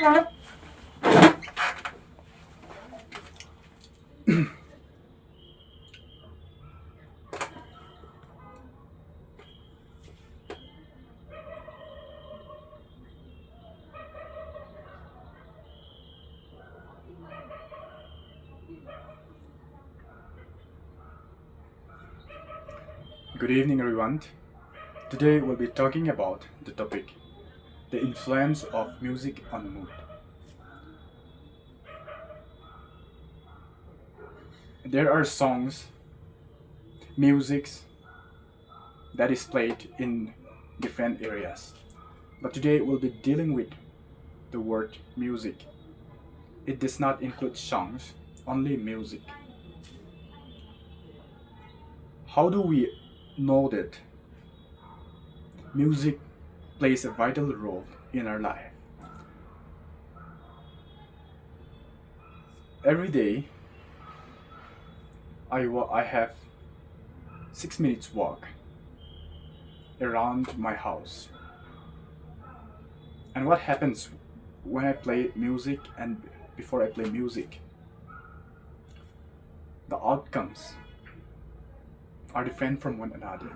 Good evening, everyone. Today we'll be talking about the topic the influence of music on mood. There are songs, musics that is played in different areas, but today we'll be dealing with the word music. It does not include songs, only music. How do we know that music plays a vital role in our life? Every day, I have 6 minutes walk around my house. And what happens when I play music and before I play music? The outcomes are different from one another.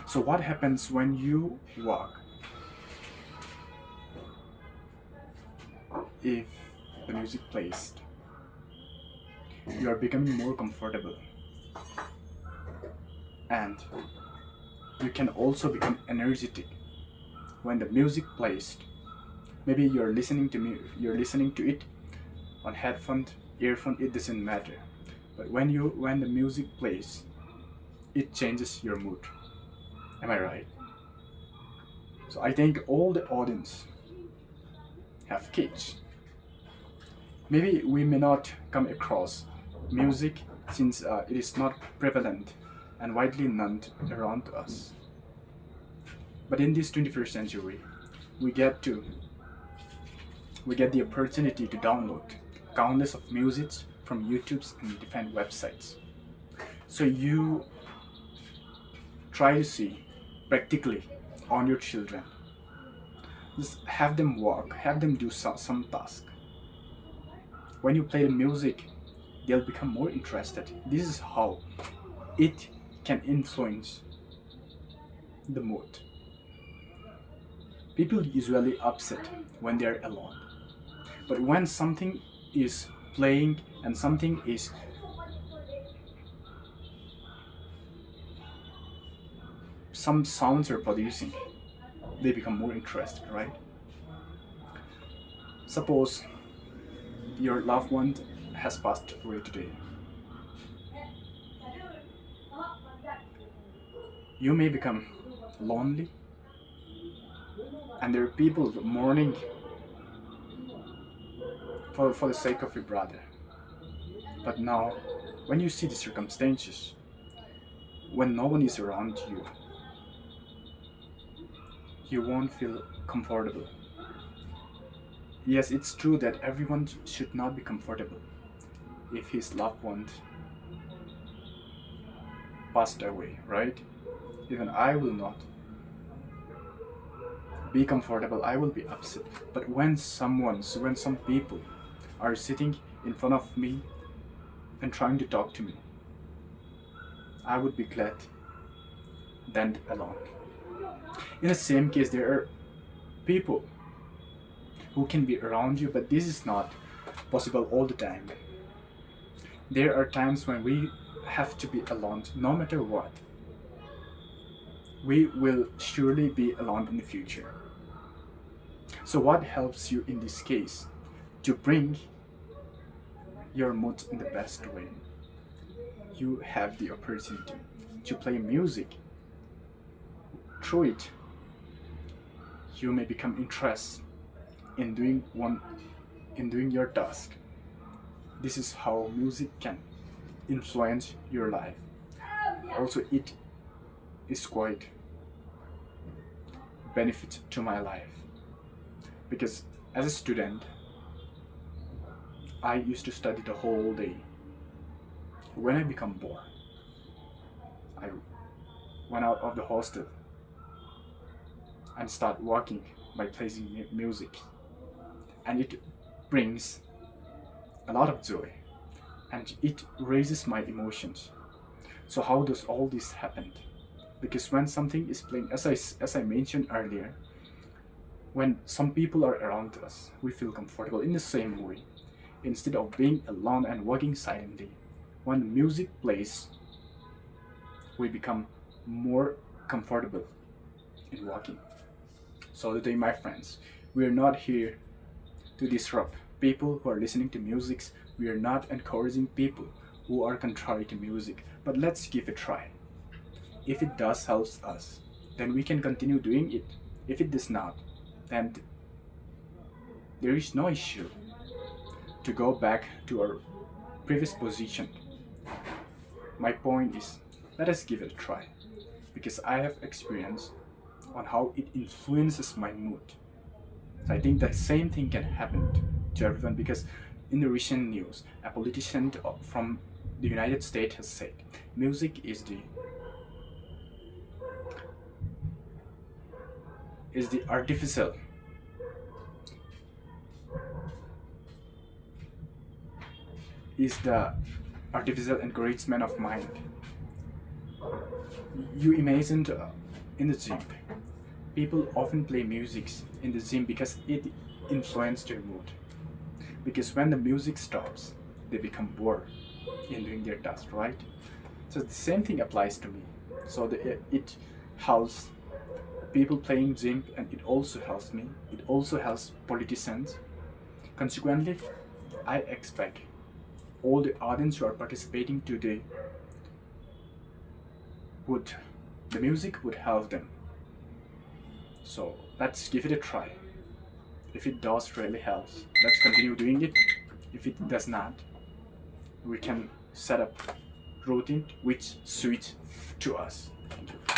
So what happens when you walk? If the music plays, you are becoming more comfortable, and you can also become energetic when the music plays. Maybe you're listening to it on headphone, earphone, it doesn't matter. But when the music plays, it changes your mood. Am I right? So I think all the audience have kids. Maybe we may not come across music since it is not prevalent and widely known around us. But in this 21st century, we get to we get the opportunity to download countless of musics from YouTube's and different websites. So you try to see practically on your children. Just have them walk, have them do some task. When you play the music, they'll become more interested. This is how it can influence the mood. People usually upset when they're alone. But when something is playing and something is some sounds are producing, they become more interested, right? Suppose your loved one has passed away today. You may become lonely, and there are people mourning for the sake of your brother. But now, when you see the circumstances, when no one is around you, you won't feel comfortable. Yes, it's true that everyone should not be comfortable if his loved one passed away, right? Even I will not be comfortable, I will be upset. But when some people are sitting in front of me and trying to talk to me, I would be glad than alone. In the same case, there are people who can be around you, but this is not possible all the time. There are times when we have to be alone no matter what. We will surely be alone in the future. So, what helps you in this case to bring your mood in the best way? You have the opportunity to play music. Through it, you may become interested in doing your task. This is how music can influence your life. Also, it is quite benefit to my life because as a student, I used to study the whole day. When I become bored, I went out of the hostel and start working by playing music. and it brings a lot of joy, and it raises my emotions. So how does all this happen? Because when something is playing, as I mentioned earlier, when some people are around us, we feel comfortable in the same way. Instead of being alone and walking silently, when music plays, we become more comfortable in walking. So today, my friends, we are not here to disrupt people who are listening to music. We are not encouraging people who are contrary to music, but let's give it a try. If it does help us, then we can continue doing it. If it does not, then there is no issue to go back to our previous position. My point is, let us give it a try, because I have experience on how it influences my mood. So I think the same thing can happen to everyone, because in the recent news, a politician from the United States has said music is the artificial encouragement of mind. You imagined in the gym, people often play music in the gym because it influences their mood. Because when the music stops, they become bored in doing their task, right? So the same thing applies to me. So it helps people playing gym, and it also helps me. It also helps politicians. Consequently, I expect all the audience who are participating today would the music would help them. So let's give it a try. If it does really helps, let's continue doing it. If it does not, we can set up routine which suits to us. Thank you.